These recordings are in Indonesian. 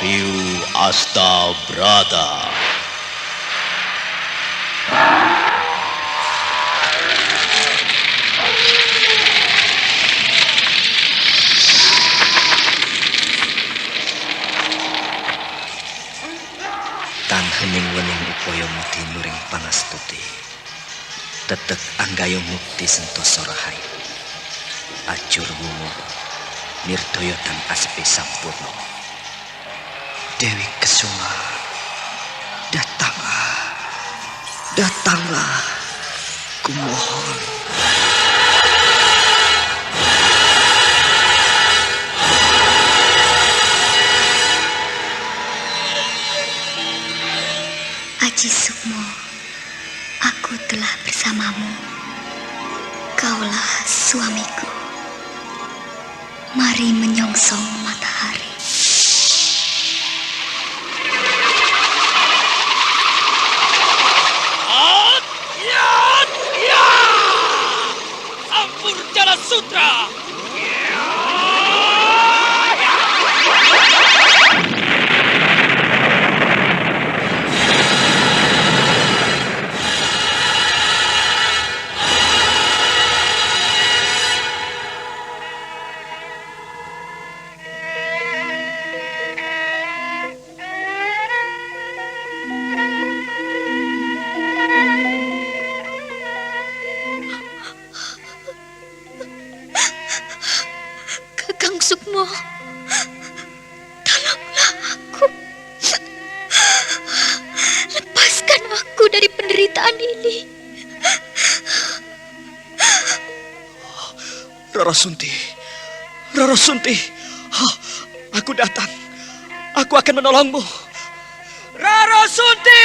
Wahyu Astabrata. Tan hening wening upaya mukti nuring pangastuti. Tetek anggayo mukti sentosa rahayu. Acur mumur nirdaya tan aspe sampurna. Dewi Kesuma, datanglah, kumohon. Aji Sukmo, aku telah bersamamu. Kaulah suamiku. Mari menyongsong matahari. Ampur Jala Sutra. Kakang Sukmo, tolonglah aku. Lepaskan aku dari penderitaan ini. Rara Sunti, aku datang. Aku akan menolongmu. Rara Sunti!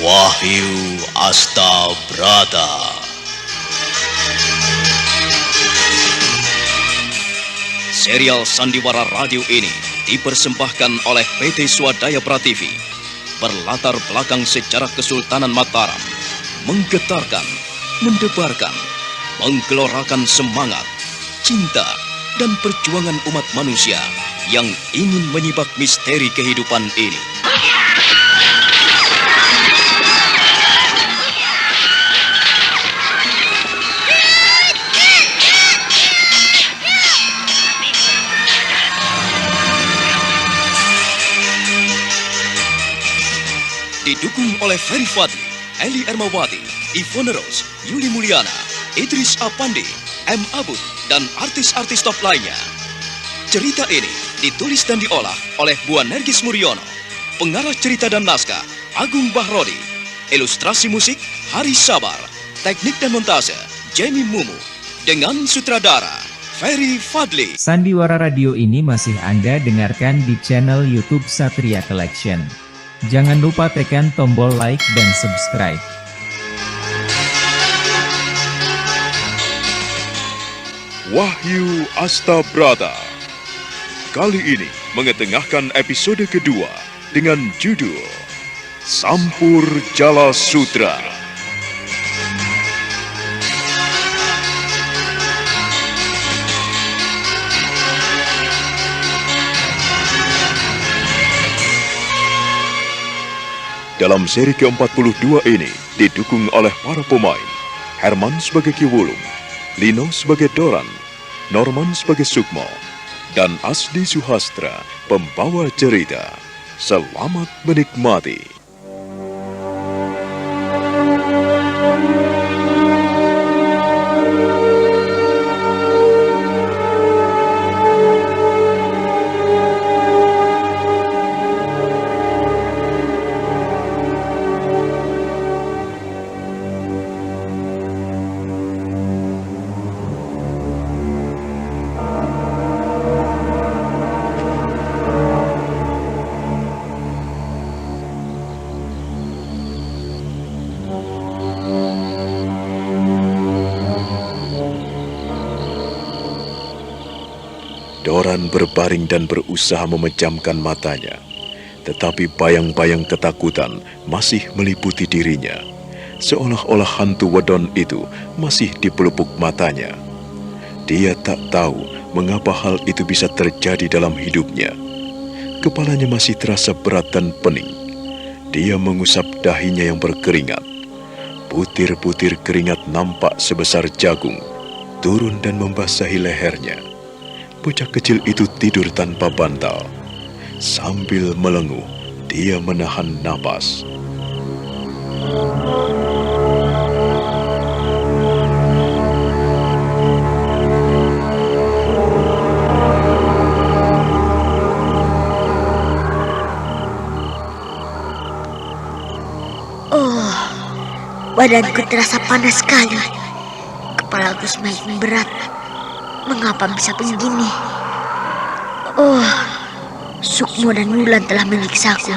Wahyu Astabrata. Serial Sandiwara Radio ini dipersembahkan oleh PT Swadaya Prativi. Berlatar belakang sejarah Kesultanan Mataram, menggetarkan, mendebarkan, menggelorakan semangat, cinta, dan perjuangan umat manusia yang ingin menyibak misteri kehidupan ini. Didukung oleh Ferry Fadli, Eli Ermawati, Ivone Rose, Yuli Mulyana, Idris Apandi, M. Abud, dan artis-artis top lainnya. Cerita ini ditulis dan diolah oleh Bu Nergis Muriono. Pengarah cerita dan naskah Agung Bahrodi. Ilustrasi musik Haris Sabar. Teknik dan montase Jamie Mumu. Dengan sutradara Ferry Fadli. Sandiwara Radio ini masih Anda dengarkan di channel YouTube Satria Collection. Jangan lupa tekan tombol like dan subscribe. Wahyu Astabrata. Kali ini mengetengahkan episode kedua dengan judul Sampur Jala Sutra. Dalam seri ke-42 ini didukung oleh para pemain Herman sebagai Ki Wulung, Lino sebagai Doran, Norman sebagai Sukmo, dan Asdi Suhastra pembawa cerita. Selamat menikmati. Doran berbaring dan berusaha memejamkan matanya, tetapi bayang-bayang ketakutan masih meliputi dirinya. seolah-olah hantu wedon itu masih di pelupuk matanya. Dia tak tahu mengapa hal itu bisa terjadi dalam hidupnya. Kepalanya masih terasa berat dan pening. Dia mengusap dahinya yang berkeringat. Butir-butir keringat nampak sebesar jagung, turun dan membasahi lehernya. Bocah kecil itu tidur tanpa bantal. Sambil melenguh, dia menahan napas. Badanku terasa panas sekali. Kepalaku semakin berat. Mengapa bisa begini? Sukmo dan Wulan telah menyiksaku.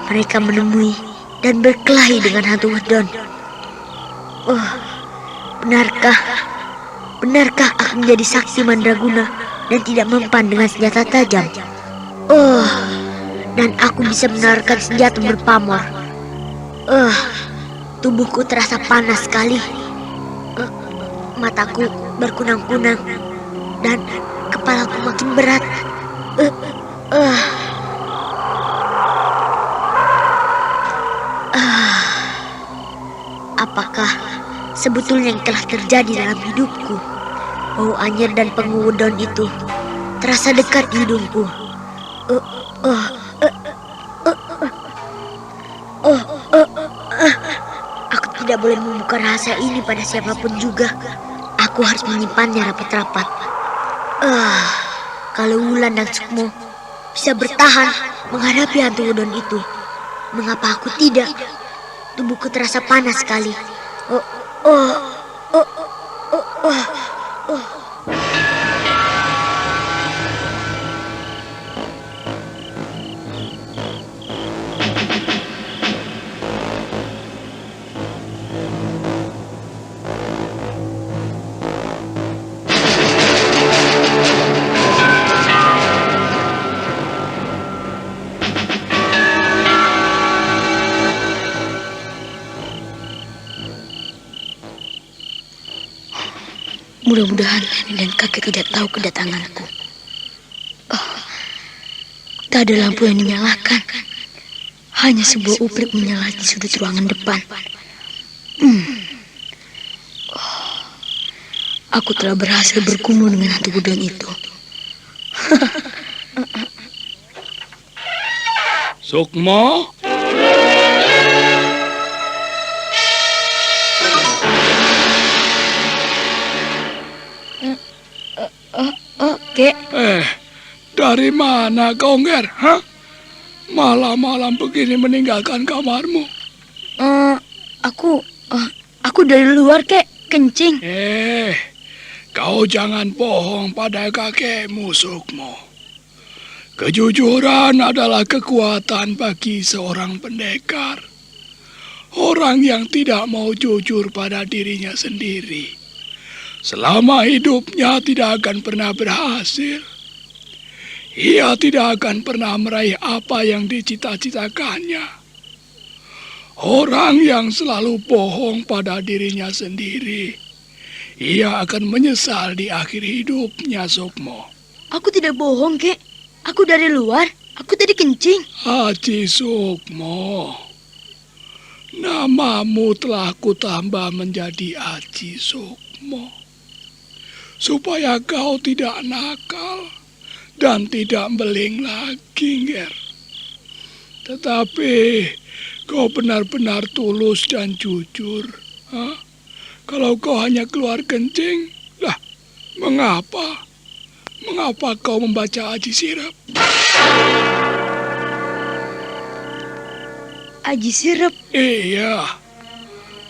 Mereka menemui dan berkelahi dengan hantu wedon. Benarkah aku menjadi saksi mandraguna dan tidak mempan dengan senjata tajam? Dan aku bisa menawarkan senjata berpamor. Tubuhku terasa panas sekali. Mataku berkunang-kunang dan kepalaku makin berat. Apakah sebetulnya yang telah terjadi dalam hidupku? Bau anyir dan pengudon itu terasa dekat di hidungku. Aku tidak boleh membuka rahasia ini pada siapapun juga. Aku harus menyimpannya rapat-rapat. Kalau Wulan dan Sukmo bisa bertahan menghadapi hantu udon itu, mengapa aku tidak? Tubuhku terasa panas sekali. Mudah-mudahan nenek dan kakek tidak tahu kedatanganku. Tak ada lampu yang dinyalakan. Hanya sebuah uplik menyala di sudut ruangan depan. Aku telah berhasil bergumul dengan hantu udon itu. Sukmo? Kek, Dari mana kau, Nger? Hah? Malam-malam begini meninggalkan kamarmu. Aku dari luar, Kek. Kencing. Kau jangan bohong pada kakekmu, Sukmo. Kejujuran adalah kekuatan bagi seorang pendekar. Orang yang tidak mau jujur pada dirinya sendiri, selama hidupnya tidak akan pernah berhasil. Ia tidak akan pernah meraih apa yang dicita-citakannya. Orang yang selalu bohong pada dirinya sendiri, ia akan menyesal di akhir hidupnya, Sukmo. Aku tidak bohong, Kek. Aku dari luar. Aku tadi kencing. Haji Sukmo, namamu telah kutambah menjadi Haji Sukmo, supaya kau tidak nakal dan tidak beling lagi, Nger. Tetapi kau benar-benar tulus dan jujur. Kalau kau hanya keluar kencing, lah, mengapa? Mengapa kau membaca Aji Sirap? Aji Sirap? Iya,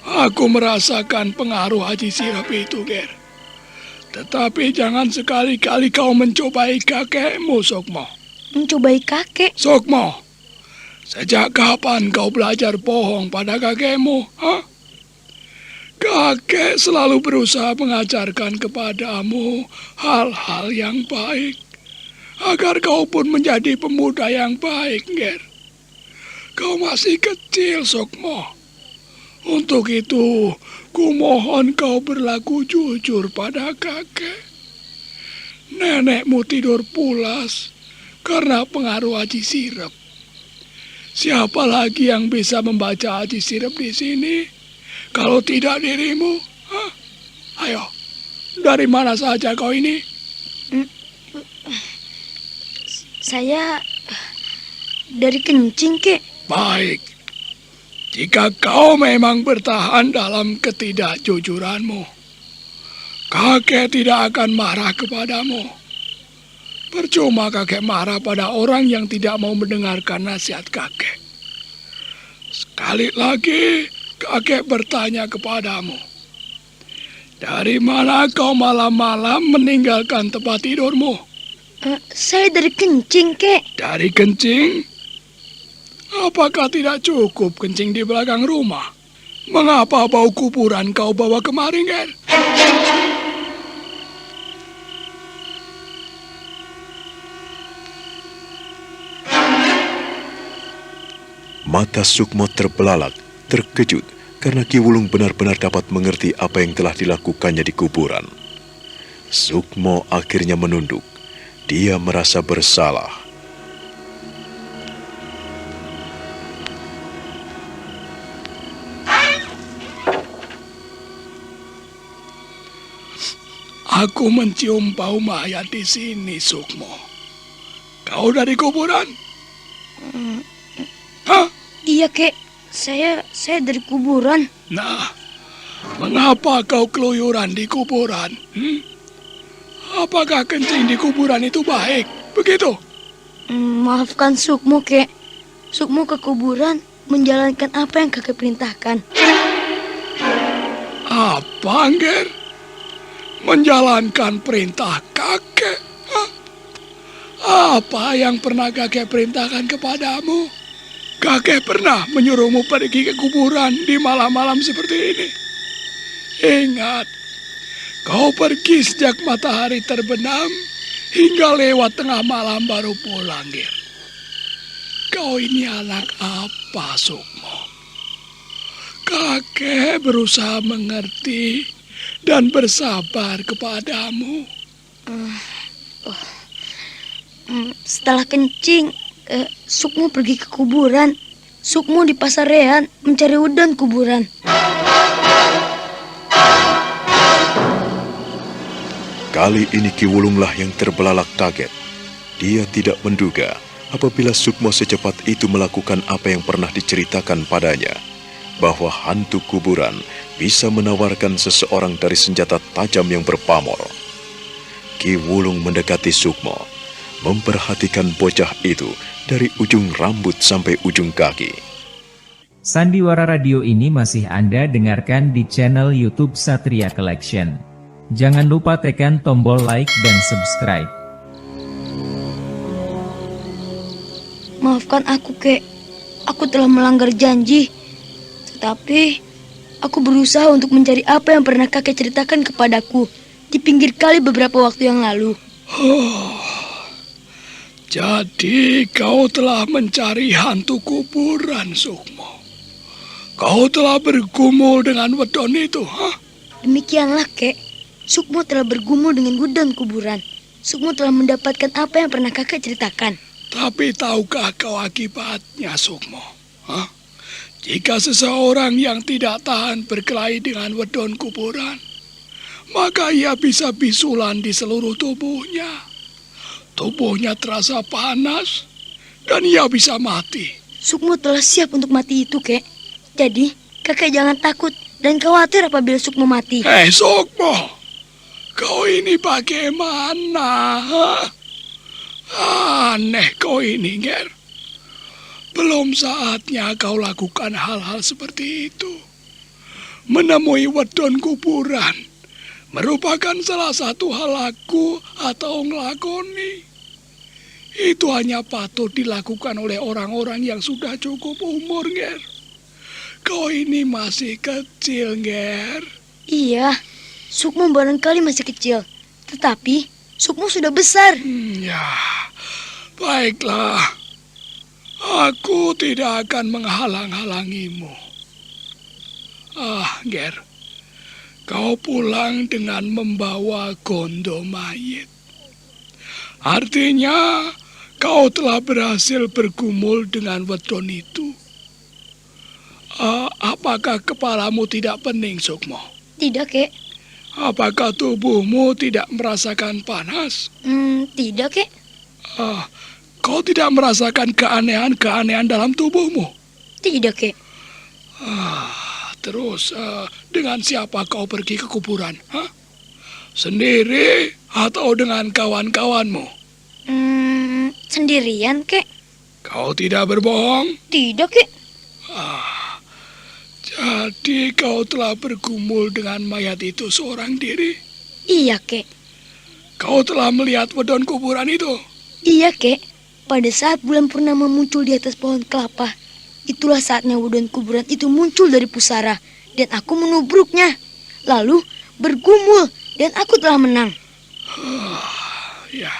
aku merasakan pengaruh Aji Sirap itu, Ger. Tetapi jangan sekali-kali kau mencobai kakekmu, Sukmo. Mencobai kakek? Sukmo, sejak kapan kau belajar bohong pada kakekmu? Kakek selalu berusaha mengajarkan kepadamu hal-hal yang baik, agar kau pun menjadi pemuda yang baik, Ger. Kau masih kecil, Sukmo. Untuk itu, kumohon kau berlaku jujur pada kakek. Nenekmu tidur pulas karena pengaruh aji sirep. Siapa lagi yang bisa membaca aji sirep di sini? Kalau tidak dirimu? Hah? Ayo, dari mana saja kau ini? Saya dari Kencing, Kek. Baik, jika kau memang bertahan dalam ketidakjujuranmu, kakek tidak akan marah kepadamu. Percuma kakek marah pada orang yang tidak mau mendengarkan nasihat kakek. Sekali lagi, kakek bertanya kepadamu. Dari mana kau malam-malam meninggalkan tempat tidurmu? Saya dari Kencing, Kek. Dari kencing? Apakah tidak cukup kencing di belakang rumah? Mengapa bau kuburan kau bawa kemari, Ger? Mata Sukmo terbelalak, terkejut karena Ki Wulung benar-benar dapat mengerti apa yang telah dilakukannya di kuburan. Sukmo akhirnya menunduk. Dia merasa bersalah. Aku mencium bau mayat di sini, Sukmo. Kau dari kuburan? Hah? Iya, Kek. Saya dari kuburan. Nah, mengapa kau keluyuran di kuburan? Apakah kencing di kuburan itu baik? Begitu? Maafkan Sukmo, Kek. Sukmo ke kuburan menjalankan apa yang kakek perintahkan. Apa, Ger? Menjalankan perintah kakek? Hah? Apa yang pernah kakek perintahkan kepadamu? Kakek pernah menyuruhmu pergi ke kuburan di malam-malam seperti ini. Ingat, kau pergi sejak matahari terbenam hingga lewat tengah malam baru pulang, Ger. Kau ini anak apa, Sukmo? Kakek berusaha mengerti dan bersabar kepadamu. Setelah kencing, Sukmo pergi ke kuburan. Sukmo di pasarean mencari udang kuburan. Kali ini Ki Wulunglah yang terbelalak kaget. Dia tidak menduga apabila Sukmo secepat itu melakukan apa yang pernah diceritakan padanya, bahwa hantu kuburan bisa menawarkan seseorang dari senjata tajam yang berpamor. Ki Wulung mendekati Sukmo, memperhatikan bocah itu dari ujung rambut sampai ujung kaki. Sandiwara radio ini masih Anda dengarkan di channel YouTube Satria Collection. Jangan lupa tekan tombol like dan subscribe. Maafkan aku, Kek. Aku telah melanggar janji. Tetapi aku berusaha untuk mencari apa yang pernah kakek ceritakan kepadaku di pinggir kali beberapa waktu yang lalu. Jadi kau telah mencari hantu kuburan, Sukmo. Kau telah bergumul dengan wedon itu, hah? Demikianlah, Kek. Sukmo telah bergumul dengan wedon kuburan. Sukmo telah mendapatkan apa yang pernah kakek ceritakan. Tapi tahukah kau akibatnya, Sukmo? Hah? Jika seseorang yang tidak tahan berkelahi dengan wedon kuburan, maka ia bisa bisulan di seluruh tubuhnya. Tubuhnya terasa panas, dan ia bisa mati. Sukmo telah siap untuk mati itu, Kek. Jadi, kakek jangan takut dan khawatir apabila Sukmo mati. Hei, Sukmo! Kau ini bagaimana? Hah? Aneh kau ini, Ger. Belum saatnya kau lakukan hal-hal seperti itu. Menemui wedon kuburan merupakan salah satu hal laku atau ngelakoni. Itu hanya patut dilakukan oleh orang-orang yang sudah cukup umur, Ger. Kau ini masih kecil, Ger. Iya, Sukmo barangkali masih kecil. Tetapi, Sukmo sudah besar. Ya, baiklah. Aku tidak akan menghalang-halangimu. Ger, kau pulang dengan membawa gondo mayit. Artinya, kau telah berhasil bergumul dengan wedon itu. Apakah kepalamu tidak pening, Sukmo? Tidak, Kek. Apakah tubuhmu tidak merasakan panas? Tidak, Kek. Kau tidak merasakan keanehan-keanehan dalam tubuhmu? Tidak, Kek. Terus, dengan siapa kau pergi ke kuburan? Sendiri atau dengan kawan-kawanmu? Sendirian, Kek. Kau tidak berbohong? Tidak, Kek. Jadi kau telah bergumul dengan mayat itu seorang diri? Iya, Kek. Kau telah melihat wedon kuburan itu? Iya, Kek. Pada saat bulan purnama muncul di atas pohon kelapa, itulah saatnya wedon kuburan itu muncul dari pusara, dan aku menubruknya. Lalu bergumul, dan aku telah menang. Ya,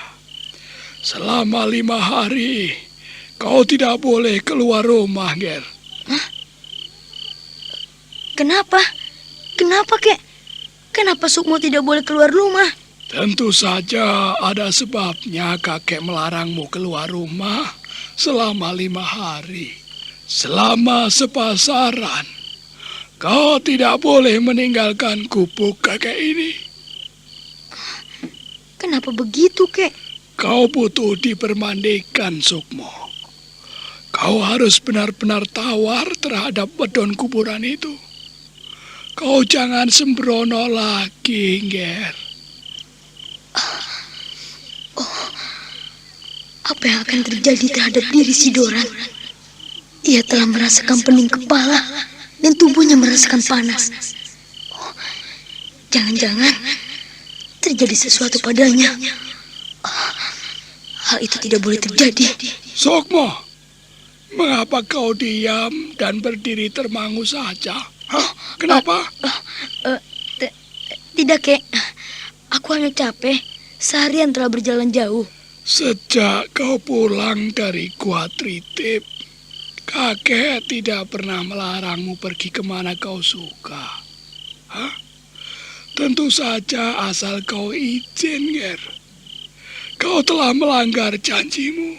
selama 5 hari, kau tidak boleh keluar rumah, Ger. Kenapa? Kenapa, Kek? Kenapa Sukmo tidak boleh keluar rumah? Tentu saja ada sebabnya kakek melarangmu keluar rumah selama 5 hari. Selama sepasaran, kau tidak boleh meninggalkan gubuk kakek ini. Kenapa begitu, Kek? Kau butuh dipermandikan, Sukmo. Kau harus benar-benar tawar terhadap wedon kuburan itu. Kau jangan sembrono lagi, Ger. Apa yang akan terjadi terhadap diri si Doran? Ia telah merasakan pening kepala dan tubuhnya merasakan panas. Jangan-jangan terjadi sesuatu padanya. Hal itu tidak boleh terjadi. Sukmo, mengapa kau diam dan berdiri termangu saja? Kenapa? Tidak, Kek. Aku hanya capek. Seharian telah berjalan jauh. Sejak kau pulang dari Gua Tritip, kakek tidak pernah melarangmu pergi kemana kau suka. Tentu saja asal kau izin, Ger. Kau telah melanggar janjimu.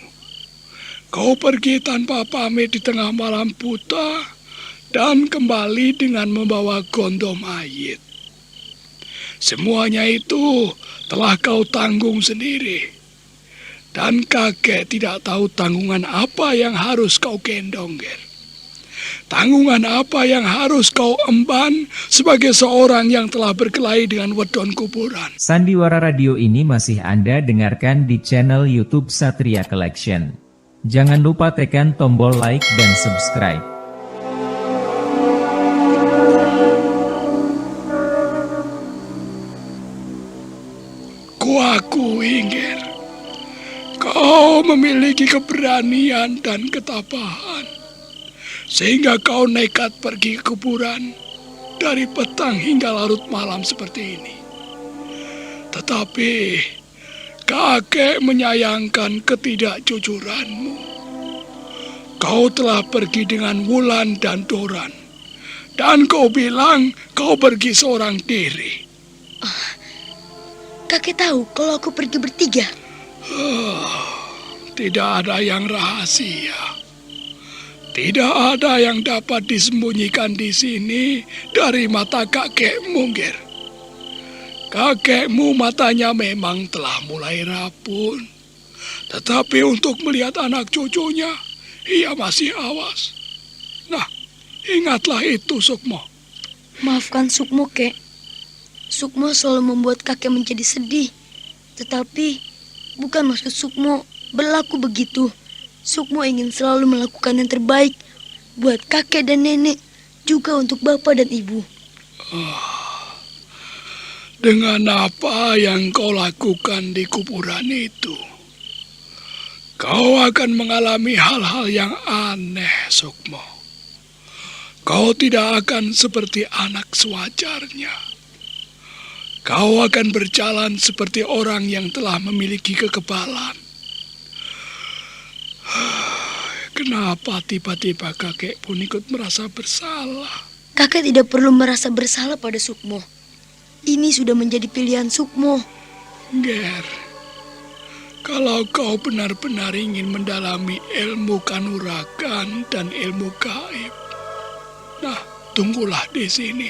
Kau pergi tanpa pamit di tengah malam buta dan kembali dengan membawa gondo mayit. Semuanya itu telah kau tanggung sendiri. Dan kakek tidak tahu tanggungan apa yang harus kau gendong, Ger. Tanggungan apa yang harus kau emban sebagai seorang yang telah berkelahi dengan wedon kuburan. Sandiwara Radio ini masih Anda dengarkan di channel YouTube Satria Collection. Jangan lupa tekan tombol like dan subscribe. Kuakui, Ger. Kau memiliki keberanian dan ketabahan, sehingga kau nekat pergi ke kuburan dari petang hingga larut malam seperti ini. Tetapi kakek menyayangkan ketidakjujuranmu. Kau telah pergi dengan Wulan dan Doran, dan kau bilang kau pergi seorang diri. Kakek tahu kalau aku pergi bertiga. Tidak ada yang rahasia. Tidak ada yang dapat disembunyikan di sini dari mata kakekmu, Ger. Kakekmu matanya memang telah mulai rabun. Tetapi untuk melihat anak cucunya, ia masih awas. Nah, ingatlah itu, Sukmo. Maafkan Sukmo, Kek. Sukmo selalu membuat kakek menjadi sedih. Tetapi bukan maksud Sukmo berlaku begitu. Sukmo ingin selalu melakukan yang terbaik buat kakek dan nenek, juga untuk bapak dan ibu. Dengan apa yang kau lakukan di kuburan itu, kau akan mengalami hal-hal yang aneh, Sukmo. Kau tidak akan seperti anak sewajarnya. Kau akan berjalan seperti orang yang telah memiliki kekebalan. Kenapa tiba-tiba kakek pun ikut merasa bersalah? Kakek tidak perlu merasa bersalah pada Sukmo. Ini sudah menjadi pilihan Sukmo. Ger, kalau kau benar-benar ingin mendalami ilmu kanuragan dan ilmu gaib, nah, tunggulah di sini.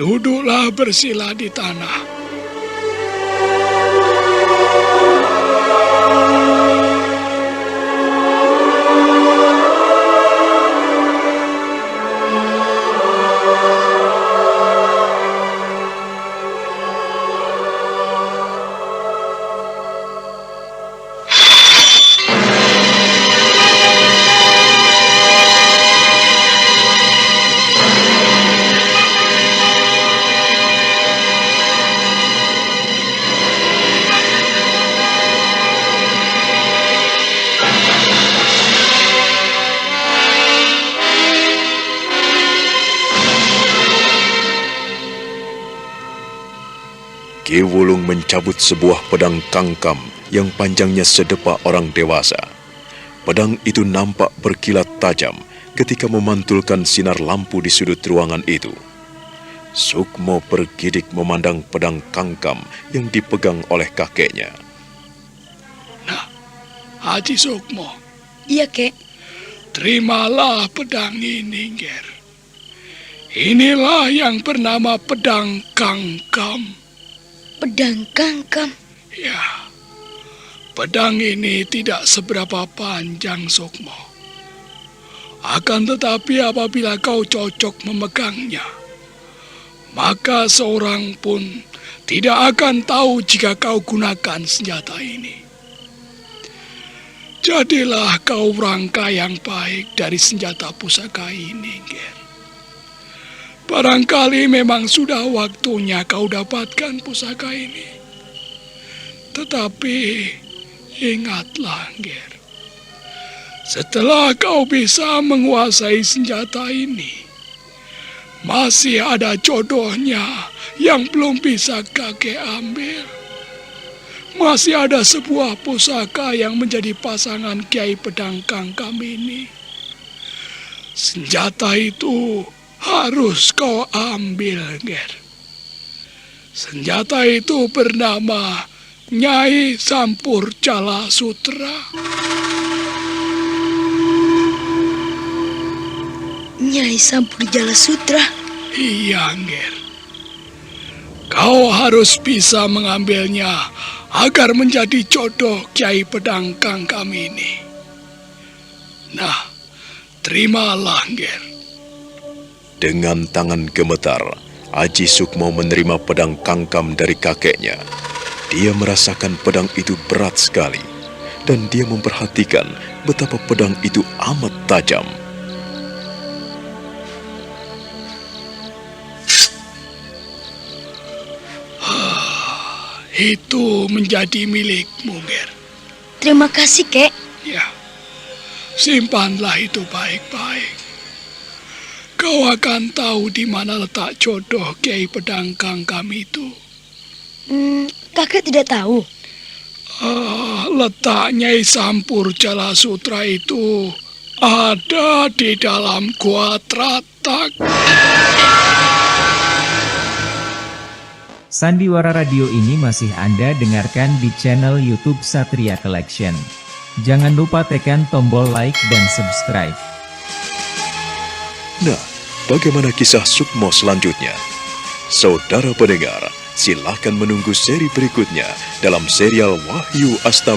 Duduklah bersila di tanah. Ki Wulung mencabut sebuah pedang kangkam yang panjangnya sedepa orang dewasa. Pedang itu nampak berkilat tajam ketika memantulkan sinar lampu di sudut ruangan itu. Sukmo bergidik memandang pedang kangkam yang dipegang oleh kakeknya. Nah, Haji Sukmo, Iya, Kek. terimalah pedang ini, Ger. Inilah yang bernama pedang kangkam. Pedang kangkam. Ya, pedang ini tidak seberapa panjang, Sukmo. Akan tetapi apabila kau cocok memegangnya, maka seorang pun tidak akan tahu jika kau gunakan senjata ini. Jadilah kau rangka yang baik dari senjata pusaka ini, Ger. Barangkali memang sudah waktunya kau dapatkan pusaka ini. Tetapi ingatlah, Ger. Setelah kau bisa menguasai senjata ini, masih ada jodohnya yang belum bisa kakek ambil. Masih ada sebuah pusaka yang menjadi pasangan Kiai Pedang Kangkam ini. Senjata itu harus kau ambil, Ger. Senjata itu bernama Nyai Sampur Jala Sutra. Nyai Sampur Jala Sutra. Iya, Ger. Kau harus bisa mengambilnya agar menjadi jodoh Kiai Pedang Kangkam ini. Nah, terimalah, Ger. Dengan tangan gemetar, Haji Sukmo menerima pedang kangkam dari kakeknya. Dia merasakan pedang itu berat sekali, dan dia memperhatikan betapa pedang itu amat tajam. Itu menjadi milikmu, Ger. Terima kasih, Kek. Ya, simpanlah itu baik-baik. Kau akan tahu di mana letak jodoh Kiai Pedang Kangkam itu. Kakek tidak tahu. Letak Nyai Sampur Jala Sutra itu ada di dalam Gua Tratak. Sandiwara Radio ini masih Anda dengarkan di channel YouTube Satria Collection. Jangan lupa tekan tombol like dan subscribe. Nah, bagaimana kisah Sukmo selanjutnya? Saudara pendengar, silakan menunggu seri berikutnya dalam serial Wahyu Astana.